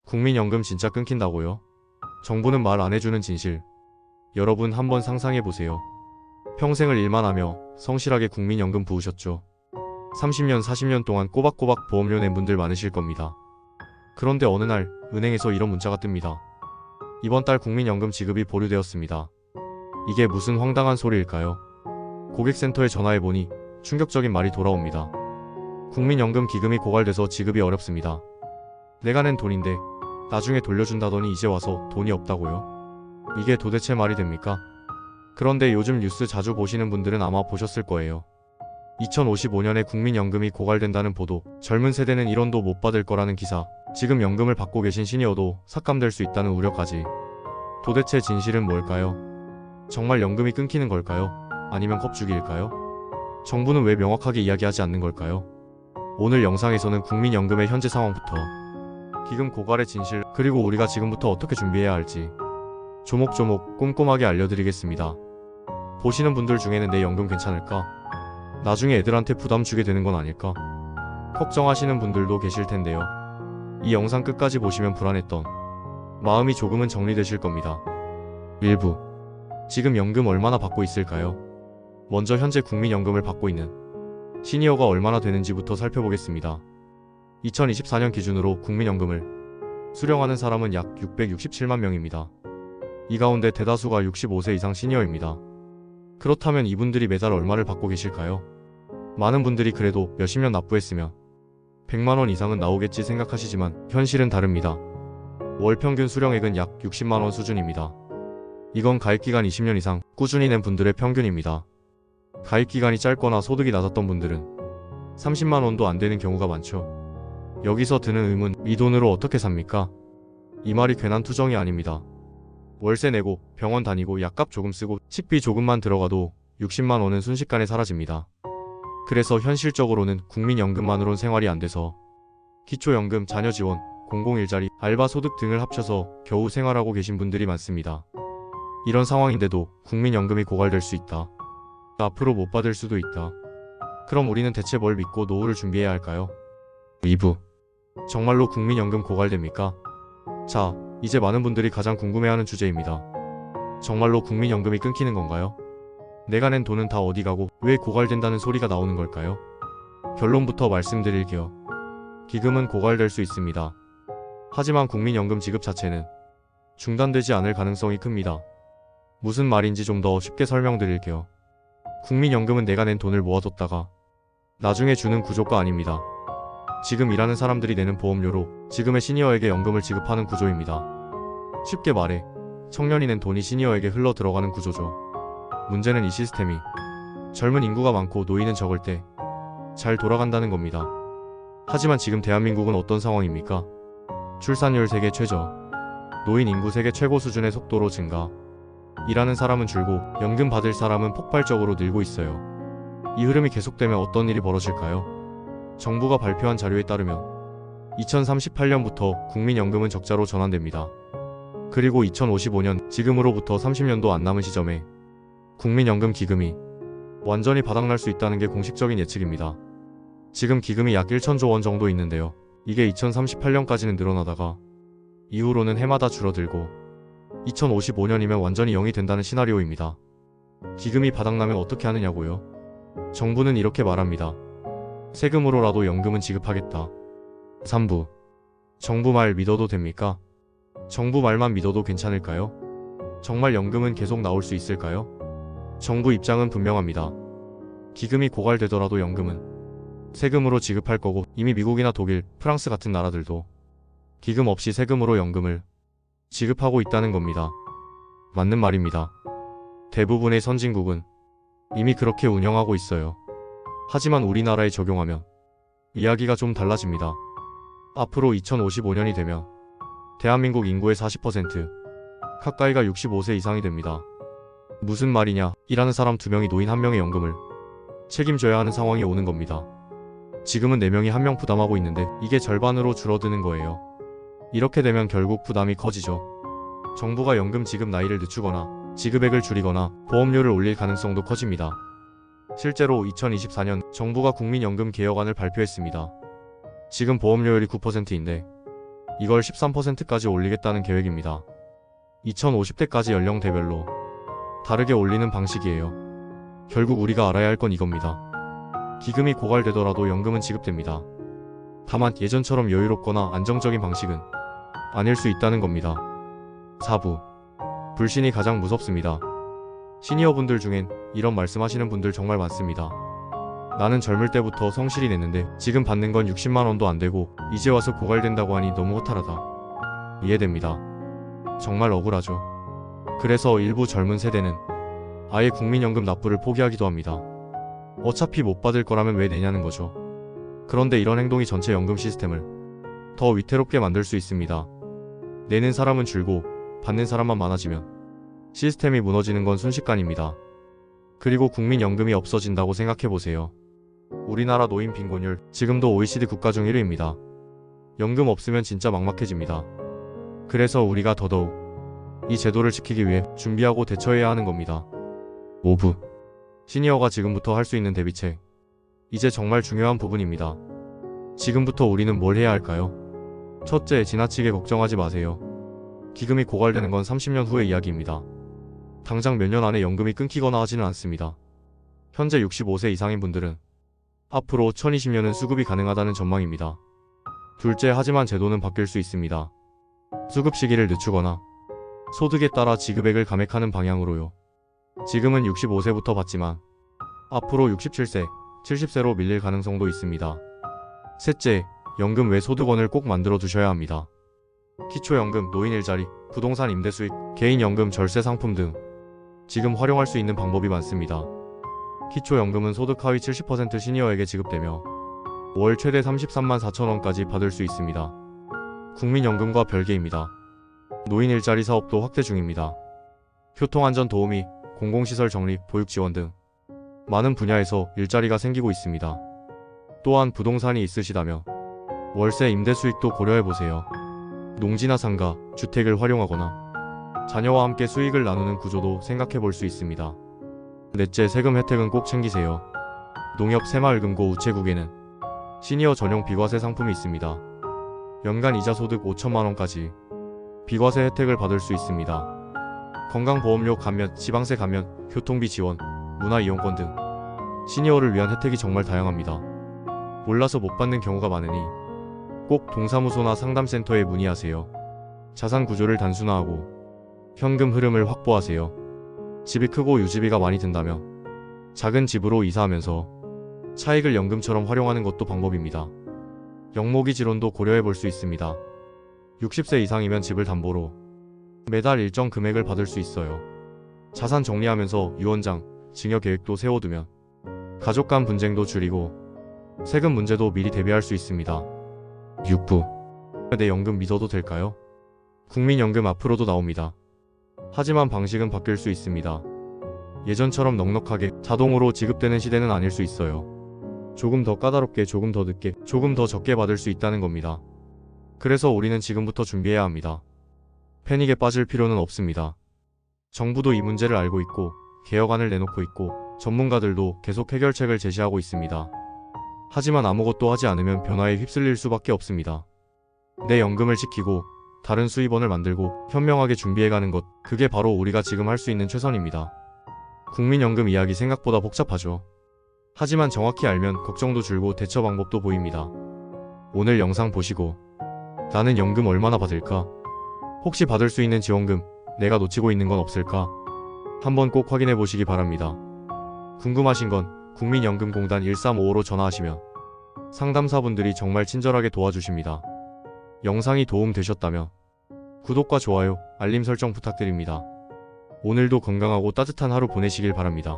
국민연금 진짜 끊긴다고요? 정부는 말 안 해주는 진실. 여러분 한번 상상해보세요. 평생을 일만 하며 성실하게 국민연금 부으셨죠. 30년, 40년 동안 꼬박꼬박 보험료 낸 분들 많으실 겁니다. 그런데 어느 날 은행에서 이런 문자가 뜹니다. 이번 달 국민연금 지급이 보류되었습니다. 이게 무슨 황당한 소리일까요? 고객센터에 전화해보니 충격적인 말이 돌아옵니다. 국민연금 기금이 고갈돼서 지급이 어렵습니다. 내가 낸 돈인데 나중에 돌려준다더니 이제 와서 돈이 없다고요? 이게 도대체 말이 됩니까? 그런데 요즘 뉴스 자주 보시는 분들은 아마 보셨을 거예요. 2055년에 국민연금이 고갈된다는 보도, 젊은 세대는 1원도 못 받을 거라는 기사, 지금 연금을 받고 계신 시니어도 삭감될 수 있다는 우려까지. 도대체 진실은 뭘까요? 정말 연금이 끊기는 걸까요? 아니면 겁주기일까요? 정부는 왜 명확하게 이야기하지 않는 걸까요? 오늘 영상에서는 국민연금의 현재 상황부터 기금 고갈의 진실, 그리고 우리가 지금부터 어떻게 준비해야 할지 조목조목 꼼꼼하게 알려드리겠습니다. 보시는 분들 중에는 내 연금 괜찮을까? 나중에 애들한테 부담 주게 되는 건 아닐까? 걱정하시는 분들도 계실 텐데요. 이 영상 끝까지 보시면 불안했던 마음이 조금은 정리되실 겁니다. 1부. 지금 연금 얼마나 받고 있을까요? 먼저 현재 국민연금을 받고 있는 시니어가 얼마나 되는지부터 살펴보겠습니다. 2024년 기준으로 국민연금을 수령하는 사람은 약 667만 명입니다. 이 가운데 대다수가 65세 이상 시니어입니다. 그렇다면 이분들이 매달 얼마를 받고 계실까요? 많은 분들이 그래도 몇십 년 납부했으면 100만원 이상은 나오겠지 생각하시지만 현실은 다릅니다. 월 평균 수령액은 약 60만원 수준입니다. 이건 가입기간 20년 이상 꾸준히 낸 분들의 평균입니다. 가입기간이 짧거나 소득이 낮았던 분들은 30만원도 안 되는 경우가 많죠. 여기서 드는 의문, 이 돈으로 어떻게 삽니까? 이 말이 괜한 투정이 아닙니다. 월세 내고 병원 다니고 약값 조금 쓰고 식비 조금만 들어가도 60만원은 순식간에 사라집니다. 그래서 현실적으로는 국민연금만으론 생활이 안 돼서 기초연금, 자녀지원, 공공일자리, 알바 소득 등을 합쳐서 겨우 생활하고 계신 분들이 많습니다. 이런 상황인데도 국민연금이 고갈될 수 있다. 앞으로 못 받을 수도 있다. 그럼 우리는 대체 뭘 믿고 노후를 준비해야 할까요? 2부. 정말로 국민연금 고갈됩니까? 자, 이제 많은 분들이 가장 궁금해하는 주제입니다. 정말로 국민연금이 끊기는 건가요? 내가 낸 돈은 다 어디 가고 왜 고갈된다는 소리가 나오는 걸까요? 결론부터 말씀드릴게요. 기금은 고갈될 수 있습니다. 하지만 국민연금 지급 자체는 중단되지 않을 가능성이 큽니다. 무슨 말인지 좀 더 쉽게 설명드릴게요. 국민연금은 내가 낸 돈을 모아뒀다가 나중에 주는 구조가 아닙니다. 지금 일하는 사람들이 내는 보험료로 지금의 시니어에게 연금을 지급하는 구조입니다. 쉽게 말해 청년이 낸 돈이 시니어에게 흘러 들어가는 구조죠. 문제는 이 시스템이 젊은 인구가 많고 노인은 적을 때 잘 돌아간다는 겁니다. 하지만 지금 대한민국은 어떤 상황입니까? 출산율 세계 최저, 노인 인구 세계 최고 수준의 속도로 증가, 일하는 사람은 줄고 연금 받을 사람은 폭발적으로 늘고 있어요. 이 흐름이 계속되면 어떤 일이 벌어질까요? 정부가 발표한 자료에 따르면 2038년부터 국민연금은 적자로 전환됩니다. 그리고 2055년, 지금으로부터 30년도 안 남은 시점에 국민연금 기금이 완전히 바닥날 수 있다는 게 공식적인 예측입니다. 지금 기금이 약 1천조 원 정도 있는데요. 이게 2038년까지는 늘어나다가 이후로는 해마다 줄어들고 2055년이면 완전히 0이 된다는 시나리오입니다. 기금이 바닥나면 어떻게 하느냐고요? 정부는 이렇게 말합니다. 세금으로라도 연금은 지급하겠다. 3부. 정부 말 믿어도 됩니까? 정부 말만 믿어도 괜찮을까요? 정말 연금은 계속 나올 수 있을까요? 정부 입장은 분명합니다. 기금이 고갈되더라도 연금은 세금으로 지급할 거고, 이미 미국이나 독일, 프랑스 같은 나라들도 기금 없이 세금으로 연금을 지급하고 있다는 겁니다. 맞는 말입니다. 대부분의 선진국은 이미 그렇게 운영하고 있어요. 하지만 우리나라에 적용하면 이야기가 좀 달라집니다. 앞으로 2055년이 되면 대한민국 인구의 40% 가까이가 65세 이상이 됩니다. 무슨 말이냐? 일하는 사람 2명이 노인 1명의 연금을 책임져야 하는 상황이 오는 겁니다. 지금은 4명이 1명 부담하고 있는데 이게 절반으로 줄어드는 거예요. 이렇게 되면 결국 부담이 커지죠. 정부가 연금 지급 나이를 늦추거나 지급액을 줄이거나 보험료를 올릴 가능성도 커집니다. 실제로 2024년 정부가 국민연금 개혁안을 발표했습니다. 지금 보험료율이 9%인데 이걸 13%까지 올리겠다는 계획입니다. 2050대까지 연령대별로 다르게 올리는 방식이에요. 결국 우리가 알아야 할 건 이겁니다. 기금이 고갈되더라도 연금은 지급됩니다. 다만 예전처럼 여유롭거나 안정적인 방식은 아닐 수 있다는 겁니다. 4부. 불신이 가장 무섭습니다. 시니어분들 중엔 이런 말씀하시는 분들 정말 많습니다. 나는 젊을 때부터 성실히 냈는데 지금 받는 건 60만원도 안 되고 이제 와서 고갈된다고 하니 너무 허탈하다. 이해됩니다. 정말 억울하죠. 그래서 일부 젊은 세대는 아예 국민연금 납부를 포기하기도 합니다. 어차피 못 받을 거라면 왜 내냐는 거죠. 그런데 이런 행동이 전체 연금 시스템을 더 위태롭게 만들 수 있습니다. 내는 사람은 줄고 받는 사람만 많아지면 시스템이 무너지는 건 순식간입니다. 그리고 국민연금이 없어진다고 생각해보세요. 우리나라 노인 빈곤율 지금도 OECD 국가 중 1위입니다. 연금 없으면 진짜 막막해집니다. 그래서 우리가 더더욱 이 제도를 지키기 위해 준비하고 대처해야 하는 겁니다. 5부. 시니어가 지금부터 할 수 있는 대비책. 이제 정말 중요한 부분입니다. 지금부터 우리는 뭘 해야 할까요? 첫째, 지나치게 걱정하지 마세요. 기금이 고갈되는 건 30년 후의 이야기입니다. 당장 몇 년 안에 연금이 끊기거나 하지는 않습니다. 현재 65세 이상인 분들은 앞으로 2020년은 수급이 가능하다는 전망입니다. 둘째, 하지만 제도는 바뀔 수 있습니다. 수급 시기를 늦추거나 소득에 따라 지급액을 감액하는 방향으로요. 지금은 65세부터 받지만 앞으로 67세, 70세로 밀릴 가능성도 있습니다. 셋째, 연금 외 소득원을 꼭 만들어 두셔야 합니다. 기초연금, 노인 일자리, 부동산 임대 수익, 개인연금, 절세 상품 등 지금 활용할 수 있는 방법이 많습니다. 기초연금은 소득 하위 70% 시니어에게 지급되며 월 최대 33만 4천원까지 받을 수 있습니다. 국민연금과 별개입니다. 노인 일자리 사업도 확대 중입니다. 교통안전 도우미, 공공시설 정립, 보육 지원 등 많은 분야에서 일자리가 생기고 있습니다. 또한 부동산이 있으시다면 월세 임대 수익도 고려해보세요. 농지나 상가, 주택을 활용하거나 자녀와 함께 수익을 나누는 구조도 생각해볼 수 있습니다. 넷째, 세금 혜택은 꼭 챙기세요. 농협 새마을금고 우체국에는 시니어 전용 비과세 상품이 있습니다. 연간 이자 소득 5천만원까지 비과세 혜택을 받을 수 있습니다. 건강보험료 감면, 지방세 감면, 교통비 지원, 문화이용권 등 시니어를 위한 혜택이 정말 다양합니다. 몰라서 못 받는 경우가 많으니 꼭 동사무소나 상담센터에 문의하세요. 자산 구조를 단순화하고 현금 흐름을 확보하세요. 집이 크고 유지비가 많이 든다면 작은 집으로 이사하면서 차익을 연금처럼 활용하는 것도 방법입니다. 영모기 지론도 고려해볼 수 있습니다. 60세 이상이면 집을 담보로 매달 일정 금액을 받을 수 있어요. 자산 정리하면서 유언장, 증여 계획도 세워두면 가족 간 분쟁도 줄이고 세금 문제도 미리 대비할 수 있습니다. 6부. 내 연금 믿어도 될까요? 국민연금 앞으로도 나옵니다. 하지만 방식은 바뀔 수 있습니다. 예전처럼 넉넉하게 자동으로 지급되는 시대는 아닐 수 있어요. 조금 더 까다롭게, 조금 더 늦게, 조금 더 적게 받을 수 있다는 겁니다. 그래서 우리는 지금부터 준비해야 합니다. 패닉에 빠질 필요는 없습니다. 정부도 이 문제를 알고 있고 개혁안을 내놓고 있고 전문가들도 계속 해결책을 제시하고 있습니다. 하지만 아무것도 하지 않으면 변화에 휩쓸릴 수밖에 없습니다. 내 연금을 지키고 다른 수입원을 만들고 현명하게 준비해가는 것, 그게 바로 우리가 지금 할 수 있는 최선입니다. 국민연금 이야기 생각보다 복잡하죠. 하지만 정확히 알면 걱정도 줄고 대처 방법도 보입니다. 오늘 영상 보시고 나는 연금 얼마나 받을까? 혹시 받을 수 있는 지원금, 내가 놓치고 있는 건 없을까? 한번 꼭 확인해 보시기 바랍니다. 궁금하신 건 국민연금공단 1355로 전화하시면 상담사분들이 정말 친절하게 도와주십니다. 영상이 도움되셨다면 구독과 좋아요, 알림 설정 부탁드립니다. 오늘도 건강하고 따뜻한 하루 보내시길 바랍니다.